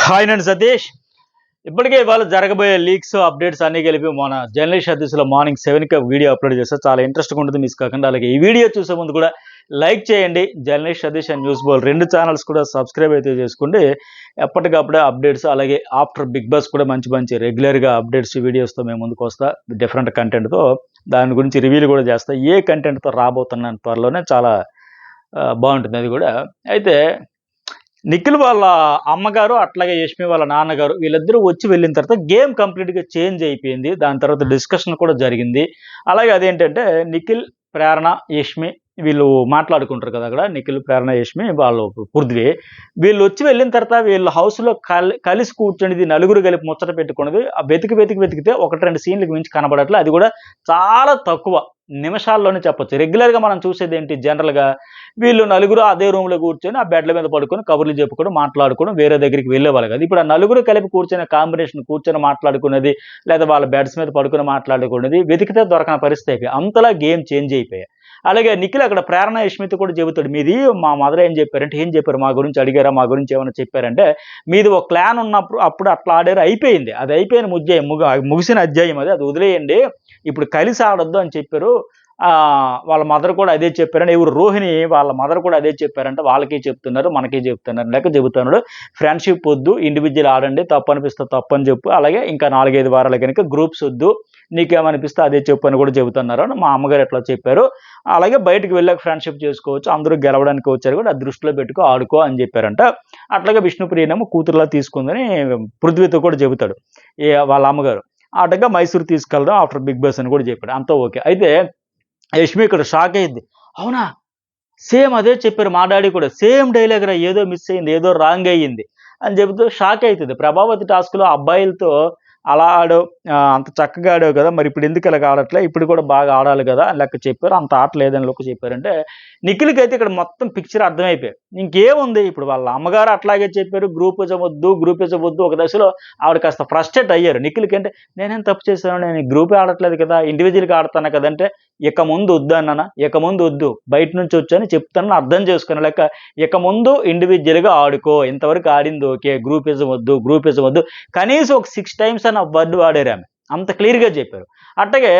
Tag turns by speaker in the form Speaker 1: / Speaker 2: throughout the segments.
Speaker 1: Hi నేను సతీష్. ఇప్పటికే ఇవాళ జరగబోయే లీక్స్ అప్డేట్స్ అన్నీ కలిపి మన జర్నలిస్ట్ సతీష్లో మార్నింగ్ 7కి వీడియో అప్లోడ్ చేస్తే చాలా ఇంట్రెస్ట్గా ఉంటుంది, మిస్ కాకుండా. అలాగే ఈ వీడియో చూసే ముందు కూడా లైక్ చేయండి. Journalist Satish and news Bol 2 channels కూడా సబ్స్క్రైబ్ అయితే చేసుకోండి. ఎప్పటికప్పుడే అప్డేట్స్, అలాగే ఆఫ్టర్ బిగ్ బాస్ కూడా మంచి మంచి రెగ్యులర్గా అప్డేట్స్ వీడియోస్తో మేము ముందుకు వస్తా, డిఫరెంట్ కంటెంట్తో. దాని గురించి రివ్యూలు కూడా చేస్తా. ఏ కంటెంట్తో రాబోతున్నాను త్వరలోనే, చాలా బాగుంటుంది అది కూడా. అయితే నిఖిల్ వాళ్ళ అమ్మగారు, అట్లాగే యష్మి వాళ్ళ నాన్నగారు వీళ్ళిద్దరూ వచ్చి వెళ్ళిన తర్వాత గేమ్ కంప్లీట్గా చేంజ్ అయిపోయింది. దాని తర్వాత డిస్కషన్ కూడా జరిగింది. అలాగే అదేంటంటే నిఖిల్, ప్రేరణ, యష్మి వీళ్ళు మాట్లాడుకుంటారు కదా అక్కడ. నిఖిల్, ప్రేరణ, యష్మి వాళ్ళు పృథ్వీ వీళ్ళు వచ్చి వెళ్ళిన తర్వాత వీళ్ళ హౌస్లో కలిసి కూర్చునేది నలుగురు కలిపి ముచ్చట పెట్టుకున్నది వెతికితే 1-2 సీన్లకు మించి కనబడట్లే. అది కూడా చాలా తక్కువ నిమిషాల్లోనే చెప్పొచ్చు. రెగ్యులర్గా మనం చూసేది ఏంటి, జనరల్గా వీళ్ళు నలుగురు అదే రూమ్లో కూర్చొని ఆ బెడ్ల మీద పడుకొని కబుర్లు చెప్పుకోవడం, మాట్లాడుకోవడం, వేరే దగ్గరికి వెళ్ళేవాళ్ళు కదా. ఇప్పుడు ఆ నలుగురు కలిపి కూర్చొని కాంబినేషన్ కూర్చొని మాట్లాడుకున్నది, లేదా వాళ్ళ బెడ్స్ మీద పడుకొని మాట్లాడుకున్నది వెతికితే దొరకని పరిస్థితి అయిపోయి అంతలా గేమ్ చేంజ్ అయిపోయాయి. అలాగే నిఖిల్ అక్కడ ప్రేరణ, యష్మితో కూడా చెబుతాడు, మీది మా మదర్ ఏం చెప్పారంటే, ఏం చెప్పారు మా గురించి అడిగారా, మా గురించి ఏమైనా చెప్పారంటే, మీది ఒక ప్లాన్ ఉన్నప్పుడు అప్పుడు అట్లా ఆడారు, అయిపోయింది, అది అయిపోయిన ముగిసిన అధ్యాయం, అది వదిలేయండి, ఇప్పుడు కలిసి ఆడొద్దు అని చెప్పారు. వాళ్ళ మదర్ కూడా అదే చెప్పారంటే, ఎవరు రోహిణి వాళ్ళ మదర్ కూడా అదే చెప్పారంటే, వాళ్ళకి చెప్తున్నారు, మనకి చెప్తున్నారు లేక చెబుతున్నాడు. ఫ్రెండ్షిప్ వద్దు, ఇండివిజువల్ ఆడండి, తప్పు అనిపిస్తే తప్పు అని చెప్పు. అలాగే ఇంకా 4-5 వారాలు కనుక గ్రూప్స్ వద్దు, నీకేమనిపిస్తే అదే చెప్పు అని కూడా చెబుతున్నారు అని మా అమ్మగారు ఎట్లా చెప్పారు. అలాగే బయటకు వెళ్ళాక ఫ్రెండ్షిప్ చేసుకోవచ్చు, అందరూ గెలవడానికి వచ్చారు కూడా, అది దృష్టిలో పెట్టుకో, ఆడుకో అని చెప్పారంట. అట్లాగే విష్ణుప్రియనేమో కూతురులా తీసుకుందని పృథ్వీతో కూడా చెబుతాడు వాళ్ళ అమ్మగారు. అటగా మైసూర్ తీసుకెళ్దాం ఆఫ్టర్ బిగ్ బాస్ అని కూడా చెప్పాడు. అంతా ఓకే. అయితే యష్మి ఇక్కడ షాక్ అయింది. అవునా, సేమ్ అదే చెప్పారు మా డాడీ కూడా, సేమ్ డైలాగ్ రా, ఏదో మిస్ అయింది, ఏదో రాంగ్ అయ్యింది అని చెబుతూ షాక్ అవుతుంది. ప్రభావతి టాస్క్లో అబ్బాయిలతో అలా ఆడావు, అంత చక్కగా ఆడావు కదా, మరి ఇప్పుడు ఎందుకు ఇలాగ ఆడట్లే, ఇప్పుడు కూడా బాగా ఆడాలి కదా అని లెక్క చెప్పారు. అంత ఆటలేదని లెక్క చెప్పారంటే నిఖిల్కి అయితే ఇక్కడ మొత్తం పిక్చర్ అర్థమైపోయాయి. ఇంకేముంది, ఇప్పుడు వాళ్ళ అమ్మగారు అట్లాగే చెప్పారు, గ్రూపిజం వద్దు. ఒక దశలో ఆవిడ కాస్త ఫ్రస్ట్రేట్ అయ్యారు. నిఖిల్కి అంటే, నేనేం తప్పు చేశాను, నేను గ్రూపే ఆడట్లేదు కదా, ఇండివిజువల్గా ఆడుతాను కదంటే, ఇక ముందు వద్దు అన్న, ఇక ముందు వద్దు, బయట నుంచి వచ్చాను చెప్తానని అర్థం చేసుకుని లెక్క, ఇక ముందు ఇండివిజువల్గా ఆడుకో, ఇంతవరకు ఆడింది ఓకే, గ్రూపిజం వద్దు, కనీసం ఒక 6 టైమ్స్ అన్న వర్డ్ వాడారు ఆమె, అంత క్లియర్గా చెప్పారు. అట్లాగే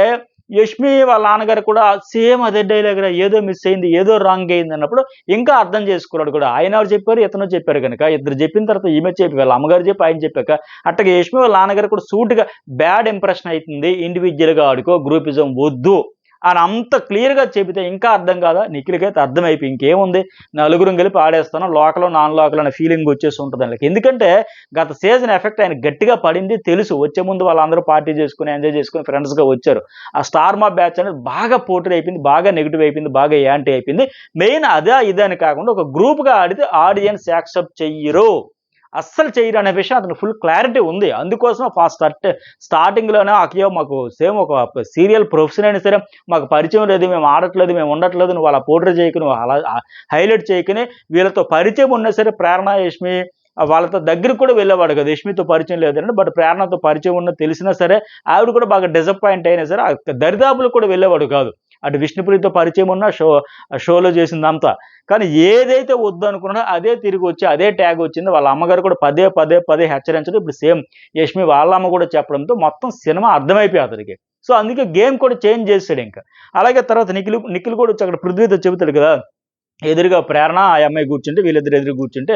Speaker 1: యష్మి వాళ్ళ నాన్నగారు కూడా సేమ్ అదే డైలాగ్, ఏదో మిస్ అయింది, ఏదో రాంగ్ అయింది అన్నప్పుడు ఇంకా అర్థం చేసుకున్నాడు కూడా. ఆయన ఎవరు చెప్పారు, ఇతను చెప్పారు కనుక, ఇద్దరు చెప్పిన తర్వాత ఈమె చెప్పి, వాళ్ళ అమ్మగారు చెప్పి ఆయన చెప్పాక, అట్లాగే యష్మి వాళ్ళ నాన్నగారు కూడా సూటిగా బ్యాడ్ ఇంప్రెషన్ అవుతుంది, ఇండివిజువల్గా ఆడుకో, గ్రూపిజం వద్దు అని అంత క్లియర్గా చెబితే ఇంకా అర్థం కాదా? నిఖిల్కైతే అర్థమైపోయి ఇంకేముంది, నలుగురం కలిపి ఆడేస్తాను, లోకల్ నాన్ లోకల్ అనే ఫీలింగ్ వచ్చేసి ఉంటుంది ఆయనకి. ఎందుకంటే గత సీజన్ ఎఫెక్ట్ ఆయన గట్టిగా పడింది తెలుసు. వచ్చే ముందు వాళ్ళందరూ పార్టీ చేసుకుని ఎంజాయ్ చేసుకుని ఫ్రెండ్స్గా వచ్చారు. ఆ స్టార్ మా బ్యాచ్ అనేది బాగా పోటీ అయిపోయింది, బాగా నెగిటివ్ అయిపోయింది, బాగా యాంటీ అయిపోయింది. మెయిన్ అదే ఇదని కాకుండా ఒక గ్రూప్గా ఆడితే ఆడియన్స్ యాక్సెప్ట్ చెయ్యరు, అస్సలు చేయరు అనే విషయం అతను ఫుల్ క్లారిటీ ఉంది. అందుకోసం స్టార్టింగ్లోనే అయ్యో మాకు సేమ్ ఒక సీరియల్ ప్రొఫెషన్ అయినా సరే మాకు పరిచయం లేదు, మేము ఆడట్లేదు, మేము ఉండట్లేదు, నువ్వు అలా పోర్ట్రే చేయకు, నువ్వు అలా హైలైట్ చేయకుని, వీళ్ళతో పరిచయం ఉన్నా సరే ప్రేరణ, యష్మి వాళ్ళతో దగ్గరికి కూడా వెళ్ళేవాడు కదా. యష్మితో పరిచయం లేదంటే, బట్ ప్రేరణతో పరిచయం ఉన్న తెలిసినా సరే ఆవిడ కూడా బాగా డిసప్పాయింట్ అయినా సరే దరిదాపులు కూడా వెళ్ళేవాడు కాదు. అటు విష్ణుప్రియతో పరిచయం ఉన్న షోలో చేసిందంతా. కానీ ఏదైతే వద్దు అనుకున్నాడో అదే తిరిగి వచ్చి అదే ట్యాగ్ వచ్చింది. వాళ్ళ అమ్మగారు కూడా పదే హెచ్చరించడం, ఇప్పుడు సేమ్ యష్మి వాళ్ళ అమ్మ కూడా చెప్పడంతో మొత్తం సినిమా అర్థమైపోయి అతనికి. సో అందుకే గేమ్ కూడా చేంజ్ చేశాడు ఇంకా. అలాగే తర్వాత నిఖిల్ కూడా వచ్చి అక్కడ పృథ్వీతో చెబుతాడు కదా, ఎదురుగా ప్రేరణ ఆ అమ్మాయి కూర్చుంటే, వీళ్ళిద్దరు ఎదురు కూర్చుంటే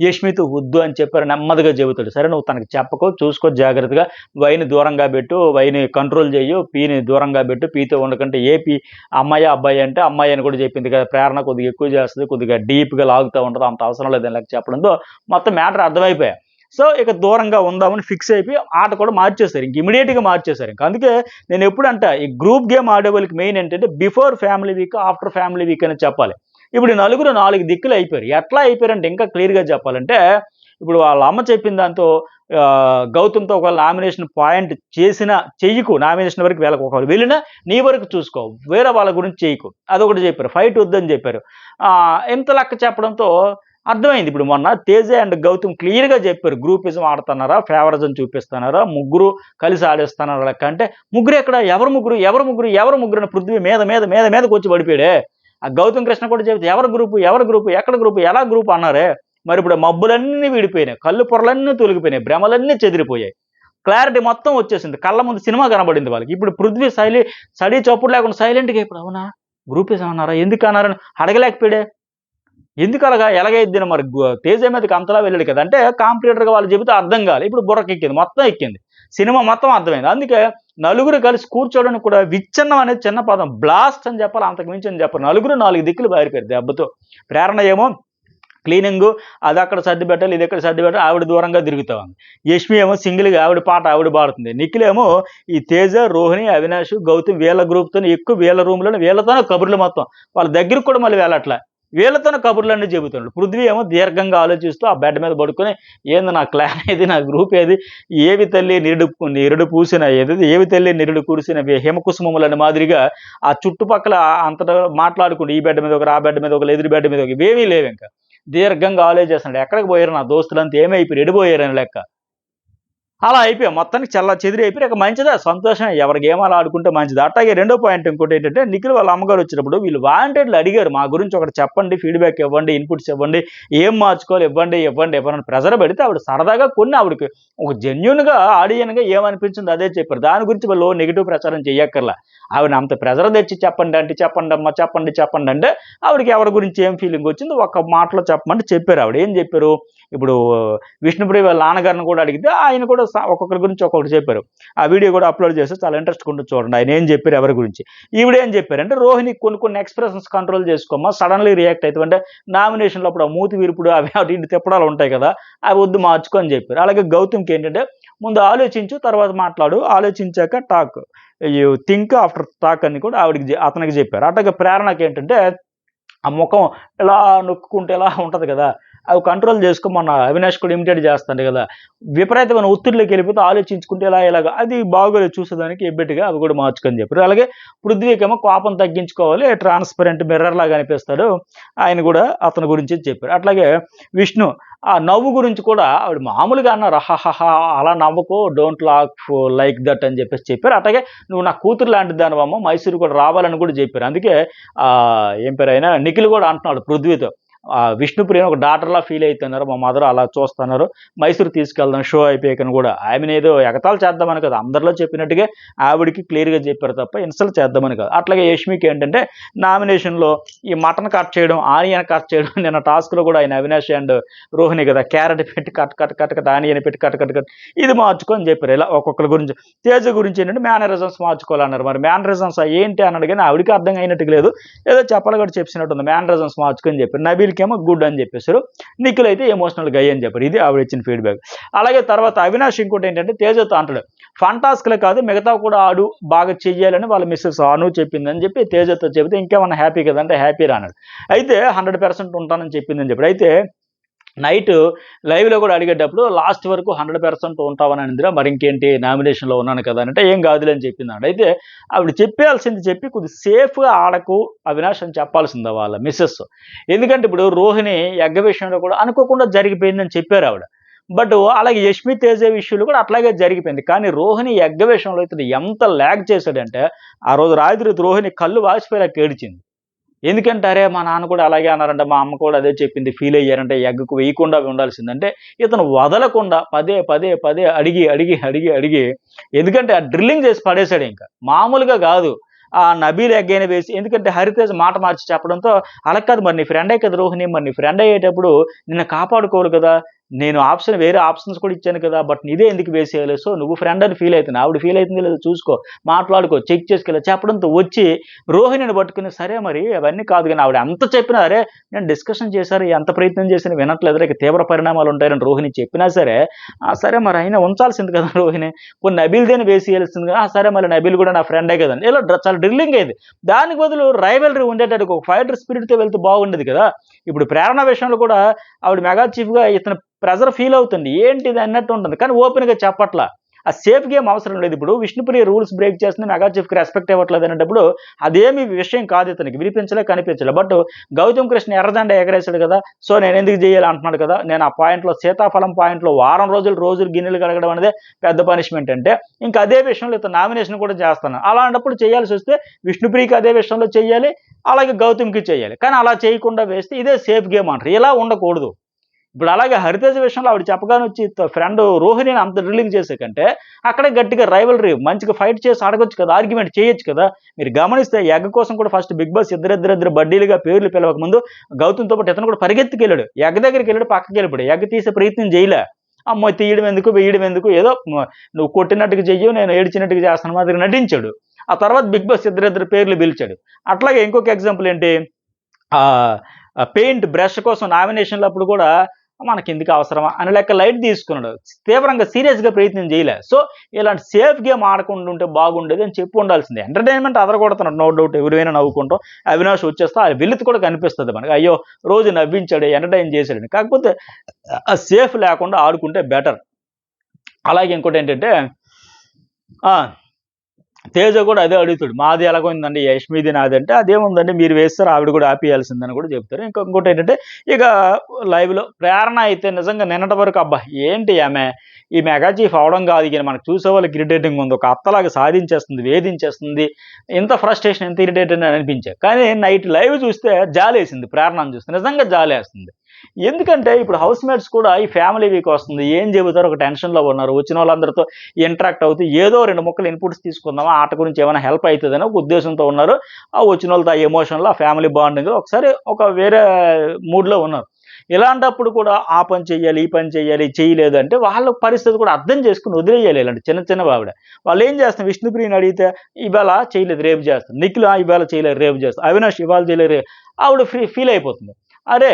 Speaker 1: యష్మితో వద్దు అని చెప్పారు, నెమ్మదిగా చెబుతాడు. సరే నువ్వు తనకి చెప్పకో, చూసుకో జాగ్రత్తగా, వైని దూరంగా పెట్టు, వైని కంట్రోల్ చేయు, పీని దూరంగా పెట్టు, పీతో ఉండకంటే ఏ పీ అమ్మాయి అబ్బాయి అంటే అమ్మాయి అని కూడా చెప్పింది కదా. ప్రేరణ కొద్దిగా ఎక్కువ చేస్తుంది, కొద్దిగా డీప్గా లాగుతూ ఉంటుంది, అంత అవసరం లేదని లెక్క చెప్పడంతో మొత్తం మ్యాటర్ అర్థమైపోయాయి. సో ఇక దూరంగా ఉందామని ఫిక్స్ అయిపోయి ఆట కూడా మార్చేస్తారు, ఇంక ఇమీడియట్గా మార్చేశారు. ఇంకా అందుకే నేను ఎప్పుడంట ఈ గ్రూప్ గేమ్ ఆడే వాళ్ళకి మెయిన్ ఏంటంటే before family week, after family week అని చెప్పాలి. ఇప్పుడు నలుగురు 4 దిక్కులు అయిపోయారు. ఎట్లా అయిపోయారంటే ఇంకా క్లియర్గా చెప్పాలంటే, ఇప్పుడు వాళ్ళ అమ్మ చెప్పిన దాంతో గౌతమ్తో ఒకవేళ నామినేషన్ పాయింట్ చేసినా చెయ్యకు, నామినేషన్ వరకు వెళ్ళకు, ఒకవేళ వెళ్ళినా నీ వరకు చూసుకో, వేరే వాళ్ళ గురించి చేయకు, అదొకటి చెప్పారు. ఫైట్ వద్దని చెప్పారు. ఇంత లెక్క చెప్పడంతో అర్థమైంది. ఇప్పుడు మొన్న తేజ అండ్ గౌతమ్ క్లియర్గా చెప్పారు, గ్రూపిజం ఆడుతున్నారా, ఫేవరిజం చూపిస్తున్నారా, ముగ్గురు కలిసి ఆడేస్తున్నారా లెక్క అంటే, ముగ్గురు ఎక్కడ, ఎవరు ముగ్గురు అని పృథ్వీ మీదకి వచ్చి పడిపోయాడే. ఆ గౌతమ్ కృష్ణ కూడా చెబితే ఎవరు గ్రూపు, ఎక్కడ గ్రూపు, ఎలా గ్రూపు అన్నారే. మరి ఇప్పుడు మబ్బులన్నీ విడిపోయినాయి, కళ్ళు పొరలన్నీ తొలగిపోయినాయి, భ్రమలన్నీ చెదిరిపోయాయి, క్లారిటీ మొత్తం వచ్చేసింది, కళ్ళ ముందు సినిమా కనబడింది వాళ్ళకి. ఇప్పుడు పృథ్వీ సడీ చప్పుడు లేకుండా సైలెంట్గా అయిపోయి అవునా గ్రూపేస్ అన్నారా ఎందుకు అన్నారని అడగలేకపోయాడే. ఎందుకు అలాగా ఎలాగైద్దిన మరి తేజ మీదకి అంతలా వెళ్ళాడు కదా అంటే కాంపిటేటర్గా వాళ్ళు చెబితే అర్థం కాదు, ఇప్పుడు బుర్రకి ఎక్కింది, మొత్తం ఎక్కింది, సినిమా మొత్తం అర్థమైంది. అందుకే నలుగురు కలిసి కూర్చోవడానికి కూడా విచ్ఛిన్నం అనేది చిన్న పదం, బ్లాస్ట్ అని చెప్పాలి, అంతకు మించి అని చెప్పాలి. నలుగురు 4 దిక్కులు బారిపోయారు దెబ్బతో. ప్రేరణ ఏమో క్లీనింగ్, అది అక్కడ సర్ది పెట్టాలి, ఇది ఎక్కడ సర్ది పెట్టాలి, ఆవిడ దూరంగా తిరుగుతా ఉంది. యష్మి ఏమో సింగిల్గా ఆవిడ పాట ఆవిడ పాడుతుంది. నిఖిల్ ఏమో ఈ తేజ, రోహిణి, అవినాష్, గౌతమ్ వీళ్ళ గ్రూప్తో ఎక్కువ, వీళ్ళ రూమ్లోనే వీళ్ళతోనే కబుర్లు మొత్తం, వాళ్ళ దగ్గరికి కూడా మళ్ళీ వెళ్ళట్లా, వీళ్ళతోనే కబుర్లన్నీ చెబుతున్నాడు. పృథ్వీ ఏమో దీర్ఘంగా ఆలోచిస్తూ ఆ బెడ్ మీద పడుకొని ఏంది నా క్లాన్ ఏది, నా గ్రూప్ ఏది, ఏవి తల్లి నిరుడు పూసిన ఏది, ఏవి తల్లి నిరుడు కురిసిన హిమకుసుమములని మాదిరిగా ఆ చుట్టుపక్కల అంతటా మాట్లాడుకుంటూ ఈ బెడ్ మీద ఒకరు, ఆ బెడ్ మీద ఒకరు, ఎదురు బెడ్ మీద ఒకరు, ఇవేమీ లేవు. ఇంకా దీర్ఘంగా ఆలోచిస్తున్నాడు, ఎక్కడికి పోయారు నా దోస్తులంతా, ఏమైపోయారు, ఎడిపోయారని లెక్క. అలా అయిపోయాం మొత్తానికి చెదిరి అయిపోయి. ఇక మంచిదే, సంతోషమే, ఎవరికి ఏమో అలా ఆడుకుంటే మంచిది. అట్లాగే రెండో పాయింట్ ఇంకోటి ఏంటంటే, నిఖిల్ వాళ్ళ అమ్మగారు వచ్చినప్పుడు వీళ్ళు వాలంటీర్లు అడిగారు మా గురించి ఒకటి చెప్పండి, ఫీడ్బ్యాక్ ఇవ్వండి, ఇన్పుట్స్ ఇవ్వండి, ఏం మార్చుకోవాలి, ఇవ్వండి ఇవ్వండి ప్రెజర్ పెడితే ఆవిడ సరదాగా కొన్ని ఆవిడకి ఒక జెన్యున్గా ఆడియన్గా ఏమనిపించింది అదే చెప్పారు. దాని గురించి వాళ్ళు నెగిటివ్ ప్రచారం చెయ్యక్కర్లా. ఆవిడ అంత ప్రెజర్ తెచ్చి చెప్పండి అంటే చెప్పండి అమ్మా చెప్పండి అంటే ఆవిడకి ఎవరి గురించి ఏం ఫీలింగ్ వచ్చిందో ఒక మాటలో చెప్పమంటే చెప్పారు. ఆవిడ ఏం చెప్పారు, ఇప్పుడు విష్ణుప్రియ వాళ్ళ నాన్నగారిని కూడా అడిగితే ఆయన కూడా ఒక్కొక్కరి గురించి ఒక్కొక్కటి చెప్పారు. ఆ వీడియో కూడా అప్లోడ్ చేస్తే చాలా ఇంట్రెస్ట్ ఉంటుంది, చూడండి ఆయన ఏం చెప్పారు ఎవరి గురించి. ఈవిడ ఏం చెప్పారంటే, రోహిణి కొన్ని ఎక్స్ప్రెషన్స్ కంట్రోల్ చేసుకోమా, సడన్లీ రియాక్ట్ అవుతావు అంటే నామినేషన్లో అప్పుడు ఆ మూతి విరుపుడు అవి అటు ఇటు తిప్పడాలు ఉంటాయి కదా, అవి వద్దు మార్చుకో అని చెప్పారు. అలాగే గౌతమ్కి ఏంటంటే, ముందు ఆలోచించు తర్వాత మాట్లాడు, ఆలోచించాక talk, you think after talk అని కూడా అతనికి చెప్పారు. అట్లాగే ప్రేరణకి ఏంటంటే, ఆ ముఖం ఇలా నొక్కుంటే ఎలా ఉంటుంది కదా, అవి కంట్రోల్ చేసుకోమన్న అవినాష్ కూడా ఇమిటేట్ చేస్తాడు కదా, విపరీతమైన ఒత్తిడిలోకి వెళ్ళిపోతే ఆలోచించుకుంటే ఇలాగ అది బాగోలేదు చూసేదానికి, ఎబ్బెట్టుగా అవి కూడా మార్చుకొని చెప్పారు. అలాగే పృథ్వీకేమో కోపం తగ్గించుకోవాలి, ట్రాన్స్పరెంట్ మిర్రర్ లాగా అనిపిస్తాడు, ఆయన కూడా అతని గురించి చెప్పారు. అట్లాగే విష్ణు ఆ నవ్వు గురించి కూడా ఆవిడ మామూలుగా అన్నారు, హహహ అలా నవ్వుకో, డోంట్ లాక్ లైక్ దట్ అని చెప్పారు. అట్లాగే నువ్వు నా కూతురు లాంటి దానివమ్మ, మైసూరు కూడా రావాలని కూడా చెప్పారు. అందుకే ఏం పేరు అయినా నిఖిల్ కూడా అంటున్నాడు పృథ్వీతో, విష్ణుప్రియని ఒక డాటర్లా ఫీల్ అవుతున్నారు, మా మదర్ అలా చూస్తున్నారు, మైసూరు తీసుకెళ్దాం షో అయిపోయాకని కూడా. ఆమెను ఏదో ఎగతాలు చేద్దామని కదా, అందరిలో చెప్పినట్టుగా ఆవిడికి క్లియర్గా చెప్పారు తప్ప ఇన్సల్ట్ చేద్దామని కాదు. అట్లాగే యష్మికి ఏంటంటే, నామినేషన్లో ఈ మటన్ కట్ చేయడం, ఆనియన్ కట్ చేయడం, నిన్న టాస్క్లో కూడా ఆయన అవినాష్ అండ్ రోహిణి కదా, క్యారెట్ పెట్టి కట్ ఆనియన్ పెట్టి కట్ ఇది మార్చుకొని చెప్పారు. ఇలా ఒక్కొక్కరి గురించి. తేజ గురించి ఏంటంటే మేనరిజమ్స్ మార్చుకోవాలన్నారు. మరి మేనరిజమ్స్ ఏంటి అన్నాడు కానీ ఆవిడికి అర్థం అయినట్టుగా లేదు, ఏదో చెప్పాలి కూడా చెప్పినట్టుంది, మేనరిజమ్స్ మార్చుకొని చెప్పారు. నబీల్కేమో గుడ్ అని చెప్పేశారు, నిఖిల్ అయితే ఎమోషనల్ గై అని చెప్పారు. ఇది ఆవిడ ఇచ్చిన ఫీడ్బ్యాక్. అలాగే తర్వాత అవినాష్ ఇంకోటి ఏంటంటే, తేజతో అంటాడు ఫంటాస్క్లే కాదు మిగతా కూడా ఆడు బాగా చెయ్యాలని వాళ్ళ మిస్సెస్ అను చెప్పిందని చెప్పి తేజతో చెబితే, ఇంకేమన్నా హ్యాపీ కదంటే హ్యాపీ రాన్నాడు. అయితే 100% ఉంటానని చెప్పిందని చెప్పాడు. అయితే నైట్ లైవ్లో కూడా అడిగేటప్పుడు లాస్ట్ వరకు 100% ఉంటావని అనిందిరా, మరి ఇంకేంటి నామినేషన్లో ఉన్నాను కదా అంటే ఏం కాదులే అని చెప్పింది. అయితే ఆవిడ చెప్పాల్సింది చెప్పి కొద్దిగా సేఫ్గా ఆడకు అవినాష్ అని చెప్పాల్సిందా వాళ్ళ మిస్సెస్. ఎందుకంటే ఇప్పుడు రోహిణి ఎగ్గ విషయంలో కూడా అనుకోకుండా జరిగిపోయిందని చెప్పారు ఆవిడ. బట్ అలాగే యష్మి తేజ విషయంలో కూడా అట్లాగే జరిగిపోయింది. కానీ రోహిణి ఎగ్గ విషయంలో ఇతను ఎంత ల్యాగ్ చేశాడంటే, ఆ రోజు రాత్రి రోహిణి కళ్ళు వాసిపోయేలాగా ఏడిచింది. ఎందుకంటే అరే మా నాన్న కూడా అలాగే అన్నారంటే, మా అమ్మ కూడా అదే చెప్పింది, ఫీల్ అయ్యారంటే ఎగ్గుకు వేయకుండా ఉండాల్సిందంటే ఇతను వదలకుండా పదే అడిగి ఎందుకంటే ఆ డ్రిల్లింగ్ చేసి పడేశాడు. ఇంకా మామూలుగా కాదు, ఆ నబీల్ ఎగ్ అయినా వేసి, ఎందుకంటే హరితేజ్ మాట మార్చి చెప్పడంతో అలా కాదు, మరి నీ ఫ్రెండే కదా రోహిణి, మరి నీ ఫ్రెండ్ అయ్యేటప్పుడు నిన్ను కాపాడుకోరు కదా, నేను వేరే ఆప్షన్స్ కూడా ఇచ్చాను కదా, బట్ ఇదే ఎందుకు వేసేయాలి, సో నువ్వు ఫ్రెండ్ అని ఫీల్ అవుతుంది, ఆవిడ ఫీల్ అవుతుంది లేదా చూసుకో, మాట్లాడుకో, చెక్ చేసుకెళ్ళి చెప్పడంతో వచ్చి రోహిణిని పట్టుకుని సరే మరి అవన్నీ కాదు కానీ ఆవిడ ఎంత చెప్పినా అరే నేను డిస్కషన్ చేశారు, ఎంత ప్రయత్నం చేసినా వినట్లేదు, ఇక తీవ్ర పరిణామాలు ఉంటాయని రోహిణి చెప్పినా సరే సరే మరి అయినా ఉంచాల్సింది కదా రోహిణి, కొన్ని నబీల్దేని వేసేయాల్సింది కదా, సరే మరి నబీల్ కూడా నా ఫ్రెండే కదండి, ఇలా చాలా డ్రిల్లింగ్ అయింది. దానికి బదులు రైవలరీ ఉండేటట్టు ఒక ఫైటర్ స్పిరిట్తో వెళ్తే బాగుండేది కదా. ఇప్పుడు ప్రేరణ విషయంలో కూడా ఆవిడ మెగా చీఫ్గా ఇతను ప్రెజర్ ఫీల్ అవుతుంది, ఏంటిది అన్నట్టు ఉంటుంది, కానీ ఓపెన్గా చెప్పట్లా. ఆ సేఫ్ గేమ్ అవసరం లేదు. ఇప్పుడు విష్ణుప్రియ రూల్స్ బ్రేక్ చేస్తుంది, మెగా చీఫ్కి రెస్పెక్ట్ ఇవ్వట్లేదు అనేటప్పుడు అదేమి విషయం కాదు, ఇతనికి వినిపించలే కనిపించలే. బట్ గౌతమ్ కృష్ణ ఎర్రజెండా ఎగరేశాడు కదా, సో నేను ఎందుకు చేయాలి అంటున్నాడు కదా, నేను ఆ పాయింట్లో సీతాఫలం పాయింట్లో వారం రోజులు గిన్నెలు కడగడం అనేది పెద్ద పనిష్మెంట్ అంటే, ఇంకా అదే విషయంలో ఇతను నామినేషన్ కూడా చేస్తాను. అలాంటప్పుడు చేయాల్సి వస్తే విష్ణుప్రియకి అదే విషయంలో చేయాలి, అలాగే గౌతమ్కి చేయాలి. కానీ అలా చేయకుండా వేస్తే ఇదే సేఫ్ గేమ్ అంటారు. ఇలా ఉండకూడదు. ఇప్పుడు అలాగే హరితేజ విషయంలో ఆవిడ చెప్పగానే వచ్చి ఫ్రెండ్ రోహిణిని అంత డ్రిల్లింగ్ చేసే కంటే అక్కడే గట్టిగా రైవలరీ మంచిగా ఫైట్ చేసి అడగొచ్చు కదా, ఆర్గ్యుమెంట్ చేయొచ్చు కదా. మీరు గమనిస్తే ఎగ్ కోసం కూడా ఫస్ట్ బిగ్ బాస్ ఇద్దరిద్దరు బడ్డీలుగా పేర్లు పిలవక ముందు గౌతమ్తో పాటు ఇతను కూడా పరిగెత్తుకెళ్ళాడు, ఎగ్ దగ్గరికి వెళ్ళాడు, పక్కకి వెళ్ళిపోయాడు. ఎగ్ తీసే ప్రయత్నం చేయలే. అమ్మో తీయడం ఎందుకు వేయడం ఎందుకు, ఏదో నువ్వు కొట్టినట్టుగా చెయ్యు నేను ఏడ్చినట్టుగా చేస్తాను మాదిరి నటించాడు. ఆ తర్వాత బిగ్ బాస్ ఇద్దరిద్దరు పేర్లు పిలిచాడు. అట్లాగే ఇంకొక ఎగ్జాంపుల్ ఏంటి, పెయింట్ బ్రష్ కోసం నామినేషన్లు అప్పుడు కూడా మనకి ఎందుకు అవసరమా అని లెక్క లైట్ తీసుకున్నాడు, తీవ్రంగా సీరియస్గా ప్రయత్నం చేయలే. సో ఇలాంటి సేఫ్ గేమ్ ఆడకుండా ఉంటే బాగుండేది అని చెప్పి ఉండాల్సిందే. ఎంటర్టైన్మెంట్ అదరగొడుతున్నాడు నో డౌట్, ఎవరైనా నవ్వుకుంటాం. అవినాష్ వచ్చేస్తే ఆ వెలుతు కూడా కనిపిస్తుంది మనకి, అయ్యో రోజు నవ్వించాడు ఎంటర్టైన్ చేశాడు. కాకపోతే సేఫ్ లేకుండా ఆడుకుంటే బెటర్. అలాగే ఇంకోటి ఏంటంటే తేజ కూడా అదే అడుగుతాడు, మాది ఎలాగోందండి యష్మిది నాది అంటే, అదేముందండి మీరు వేస్తారు ఆవిడ కూడా ఆపేయాల్సిందని కూడా చెప్తారు. ఇంకోటి ఏంటంటే ఇక లైవ్లో ప్రేరణ అయితే నిజంగా నిన్నటి వరకు అబ్బా ఏంటి ఆమె ఈ మెగా చీఫ్ అవడం కాదు, ఇక మనకు చూసే వాళ్ళకి ఇరిటేటింగ్ ఉంది, ఒక అత్తలాగా సాధించేస్తుంది, వేధించేస్తుంది, ఇంత ఫ్రస్ట్రేషన్ ఎంత ఇరిటేటింగ్ అని అనిపించే. కానీ నైట్ లైవ్ చూస్తే జాలేసింది, ప్రేరణను చూస్తే నిజంగా జాలేస్తుంది. ఎందుకంటే ఇప్పుడు హౌస్ మేట్స్ కూడా ఈ ఫ్యామిలీ వీక్ వస్తుంది, ఏం చెబుతారు ఒక టెన్షన్లో ఉన్నారు, వచ్చిన వాళ్ళందరితో ఇంటరాక్ట్ అవుతూ ఏదో 2 ముక్కలు ఇన్పుట్స్ తీసుకుందామా, ఆట గురించి ఏమైనా హెల్ప్ అవుతుందని ఒక ఉద్దేశంతో ఉన్నారు. ఆ వచ్చిన వాళ్ళతో ఆ ఎమోషన్లో ఆ ఫ్యామిలీ బాండింగ్ ఒకసారి ఒక వేరే మూడ్లో ఉన్నారు. ఇలాంటప్పుడు కూడా ఆ పని చెయ్యాలి ఈ పని చెయ్యాలి చేయలేదు అంటే వాళ్ళ పరిస్థితి కూడా అర్థం చేసుకుని వదిలేయాలి. ఇలాంటి చిన్న చిన్న ఆవిడ వాళ్ళు ఏం చేస్తాం, విష్ణుప్రియని అడిగితే ఇవాళ చేయలేదు రేపు చేస్తాం, నిఖిల్ ఇవాళ చేయలేదు రేపు చేస్తాం, అవినాష్ ఇవాళ చేయలేదు ఆవిడ ఫీల్ అయిపోతుంది. అరే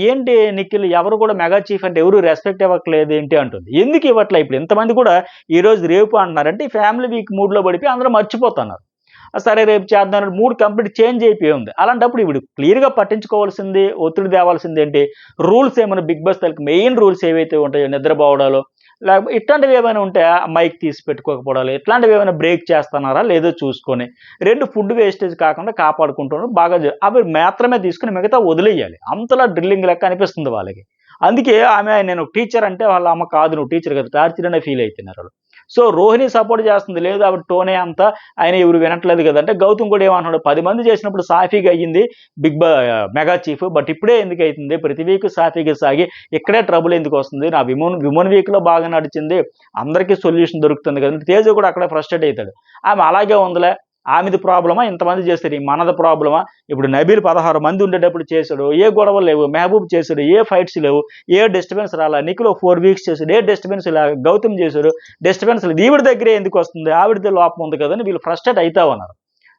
Speaker 1: ఏంటి నిఖిల్ ఎవరు కూడా మెగా చీఫ్ అంటే ఎవరు రెస్పెక్ట్ ఇవ్వట్లేదు ఏంటి అంటుంది. ఎందుకు ఇవ్వట్లే, ఇప్పుడు ఇంతమంది కూడా ఈ రోజు రేపు అంటున్నారంటే ఈ ఫ్యామిలీ వీక్ మూడ్లో పడిపోయి అందరూ మర్చిపోతున్నారు. సరే రేపు చేద్దాం మూడ్ కంప్లీట్ చేంజ్ అయిపోయి ఉంది. అలాంటప్పుడు ఇప్పుడు క్లియర్గా పట్టించుకోవాల్సింది, ఒత్తిడి తేవాల్సింది ఏంటి, రూల్స్ ఏమైనా బిగ్ బాస్ తలకి మెయిన్ రూల్స్ ఏవైతే ఉంటాయో నిద్రపోవడాలు లేకపోతే ఇట్లాంటివి ఏమైనా ఉంటే మైక్ తీసి పెట్టుకోకపోవడాలు ఇట్లాంటివి ఏమైనా బ్రేక్ చేస్తున్నారా లేదో చూసుకొని, 2 ఫుడ్ వేస్టేజ్ కాకుండా కాపాడుకుంటున్నారు బాగా అవి మాత్రమే తీసుకుని మిగతా వదిలేయాలి. అంతలా డ్రిల్లింగ్ లెక్క అనిపిస్తుంది వాళ్ళకి. అందుకే ఆమె నేను టీచర్ అంటే వాళ్ళ అమ్మ కాదు నువ్వు టీచర్ కదా టార్చర్ అనే ఫీల్ అవుతున్నారు వాళ్ళు. సో రోహిణి సపోర్ట్ చేస్తుంది, లేదు ఆవిడ టోనే అంతా ఆయన ఎవరు వినట్లేదు కదంటే గౌతమ్ కూడా ఏమంటున్నాడు, 10 మంది చేసినప్పుడు సాఫీగా అయ్యింది మెగా చీఫ్, బట్ ఇప్పుడే ఎందుకు అవుతుంది, ప్రతి వీక్ సాఫీగా సాగి ఇక్కడే ట్రబుల్ ఎందుకు వస్తుంది, నా విమన్ వీక్లో బాగా నడిచింది అందరికీ సొల్యూషన్ దొరుకుతుంది కదంటే తేజ కూడా అక్కడే ఫ్రస్ట్రేట్ అవుతాడు. ఆమె అలాగే ఉందిలే, ఆమెది ప్రాబ్లమా ఇంతమంది చేస్తారు మనది ప్రాబ్లమా, ఇప్పుడు నబీల్ 16 మంది ఉండేటప్పుడు చేశాడు ఏ గొడవలు లేవు, మెహబూబ్ చేశాడు ఏ ఫైట్స్ లేవు, ఏ డిస్టర్బెన్స్ రాలా, నిఖిల్ 4 వీక్స్ చేశాడు ఏ డిస్టర్బెన్స్ లే, గౌతమ్ చేశాడు డిస్టర్బెన్స్ లేదు, ఈవిడ దగ్గరే ఎందుకు వస్తుంది ఆవిడతో లోపం ఉంది కదని వీళ్ళు ఫ్రస్ట్రేట్ అవుతా ఉన్నారు.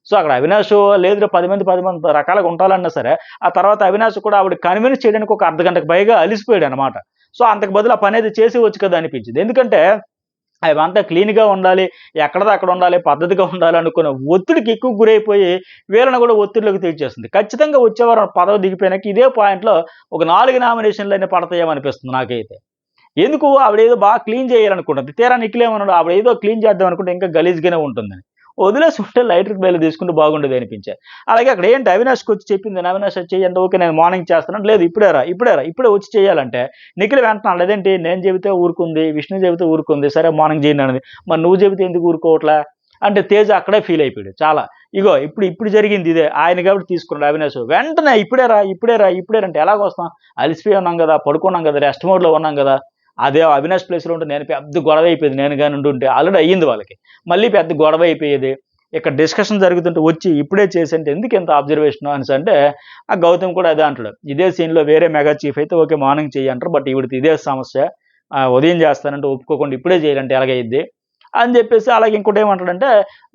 Speaker 1: సో అక్కడ అవినాష్ లేదు 10 మంది రకాలుగా ఉంటాలన్నా సరే ఆ తర్వాత అవినాష్ కూడా ఆవిడ కన్విన్స్ చేయడానికి ఒక అర్ధగంటకు పైగా అలిసిపోయాడు అనమాట. సో అంతకు బదులు ఆ పని అయితే చేసి వచ్చు కదా అనిపించింది. ఎందుకంటే అవంతా క్లీన్‌గా ఉండాలి, ఎక్కడిది అక్కడ ఉండాలి, పద్ధతిగా ఉండాలి అనుకున్న ఒత్తిడికి ఎక్కువ గురైపోయి వీళ్ళని కూడా ఒత్తిడిలోకి తెచ్చేస్తుంది. ఖచ్చితంగా వచ్చే వారం పదవి దిగిపోయినాక ఇదే పాయింట్‌లో ఒక 4 నామినేషన్‌లైనా పడతాయేమో అనిపిస్తుంది నాకైతే. ఎందుకు ఆవిడేదో బాగా క్లీన్ చేయాలనుకుంటుంది. తీరా నిఖిల్ ఏమన్నాడు ఆవిడేదో క్లీన్ చేద్దాం అనుకుంటే ఇంకా గలీజ్‌గానే ఉంటుందని. వదిలేసి ఉంటే లైటర్ బయలు తీసుకుంటే బాగుండేది అనిపించాయి. అలాగే అక్కడ ఏంటి అవినాష్‌కి వచ్చి చెప్పింది అవినాష్ అది చెయ్యండి ఓకే నేను మార్నింగ్ చేస్తాను. లేదు ఇప్పుడే వచ్చి చేయాలంటే నిఖిల్ వెంటనే అదేంటి నేను చెబితే ఊరుకుంది, విష్ణు చెబితే ఊరుకుంది, సరే మార్నింగ్ చేయండి అన్నది. మరి నువ్వు చెబితే ఎందుకు ఊరుకోవట్లే అంటే తేజ అక్కడే ఫీల్ అయిపోయాడు చాలా. ఇగో ఇప్పుడు జరిగింది ఇదే ఆయన కాబట్టి తీసుకున్నాడు అవినాష్. వెంటనే ఇప్పుడేరా అంటే ఎలాగొస్తాం, అలిసిపోయి ఉన్నాం కదా, పడుకున్నాం కదా, రెస్ట్ మోడ్‌లో ఉన్నాం కదా. అదే అవినాష్ ప్లేస్‌లో ఉంటే నేను పెద్ద గొడవ అయిపోయేది, నేను గాని ఉండుంటే ఆల్రెడీ అయ్యింది వాళ్ళకి. మళ్ళీ పెద్ద గొడవ అయిపోయేది. ఇక్కడ డిస్కషన్ జరుగుతుంటే వచ్చి ఇప్పుడే చేసంటే ఎందుకు ఇంత అబ్జర్వేషన్ అనేసి అంటే ఆ గౌతమ్ కూడా అదే అంటాడు. ఇదే సీన్‌లో వేరే మెగా చీఫ్ అయితే ఓకే మార్నింగ్ చెయ్యి అంటారు. బట్ ఈవిడది ఇదే సమస్య. ఉదయం చేస్తానంటే ఒప్పుకోకుండా ఇప్పుడే చేయాలంటే ఎలాగయ్యిద్ది అని చెప్పేసి అలాగే ఇంకోటి ఏమంటాడంటే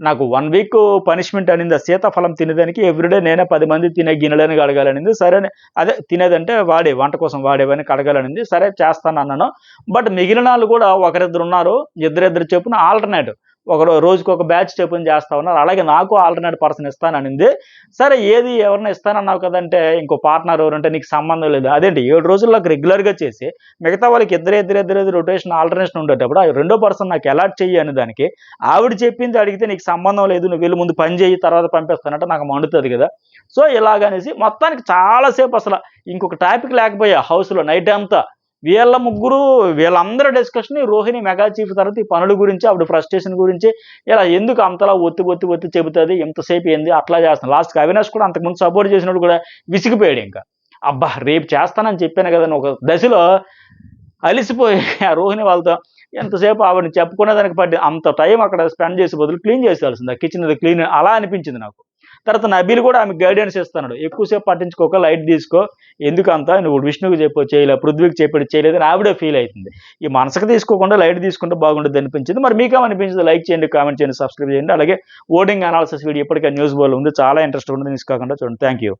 Speaker 1: నాకు 1 వీక్ పనిష్మెంట్ అనింది ఆ సీతాఫలం తినేదానికి ఎవ్రీడే నేనే 10 మంది తినే గిన్నెలని కడగాలనింది. సరే అదే తినేదంటే వాడే వంట కోసం వాడేవని కడగాలనింది. సరే చేస్తాను అన్నాను. బట్ మిగిలిన వాళ్ళు కూడా ఒకరిద్దరు ఉన్నారు, ఇద్దరిద్దరు చొప్పున ఆల్టర్నేట్ రోజుకి ఒక బ్యాచ్ చొప్పున చేస్తా ఉన్నారు. అలాగే నాకు ఆల్టర్నేట్ పర్సన్ ఇస్తాననింది. సరే ఏది ఎవరిని ఇస్తానన్నావు కదంటే ఇంకో పార్ట్నర్ ఎవరంటే నీకు సంబంధం లేదు. అదేంటి 7 రోజుల్లోకి రెగ్యులర్గా చేసి మిగతా వాళ్ళకి ఇద్దరు రొటేషన్ ఆల్టర్నేషన్ ఉండేటప్పుడు ఆ రెండో పర్సన్ నాకు అలాట్ చెయ్యి అని దానికి ఆవిడ చెప్పింది అడిగితే నీకు సంబంధం లేదు నువ్వు వెళ్ళి ముందు పని చేయి తర్వాత పంపిస్తానంటే నాకు మండుతుంది కదా. సో ఇలాగనేసి మొత్తానికి చాలాసేపు అసలు ఇంకొక టాపిక్ లేకపోయా హౌస్లో నైట్ అంతా వీళ్ళందరూ డిస్కషన్ రోహిణి మెగా చీఫ్ తర్వాత ఈ పనుల గురించి ఆవిడ ఫ్రస్ట్రేషన్ గురించి ఇలా ఎందుకు అంతలా ఒత్తి చెబుతుంది ఎంతసేపు ఏంది అట్లా చేస్తాను. లాస్ట్కి అవినాష్ కూడా అంతకుముందు సపోర్ట్ చేసినప్పుడు కూడా విసిగిపోయాడు ఇంకా. అబ్బా రేపు చేస్తానని చెప్పాను కదని ఒక దశలో అలిసిపోయి ఆ రోహిణి వాళ్ళతో ఎంతసేపు ఆవిడని చెప్పుకునే దానికి పట్టి అంత టైం అక్కడ స్పెండ్ చేసే బదులు క్లీన్ చేసేయాల్సింది. ఆ కిచెన్ అది క్లీన్ అలా అనిపించింది నాకు. తర్వాత నబీల్ కూడా ఆమెకు గైడెన్స్ ఇస్తున్నాడు. ఎక్కువసేపు పట్టించుకోక లైట్ తీసుకో. ఎందుకంత నువ్వు విష్ణువుకి చెప్పు చేయలే, పృథ్వీకి చెప్పాడు చేయలేదని ఆవిడే ఫీల్ అవుతుంది. ఈ మనసుకు తీసుకోకుండా లైట్ తీసుకుంటే బాగుంటుంది అనిపించింది. మరి మీకేమనిపించింది? లైక్ చేయండి, కామెంట్ చేయండి, సబ్స్క్రైబ్ చేయండి. అలాగే ఓటింగ్ అనాలిసిస్ వీడియో ఇప్పటికే న్యూస్ బోర్డులో ఉంది. చాలా ఇంట్రెస్ట్ ఉంటుంది. మిస్ కాకుండా చూడండి. Thank you.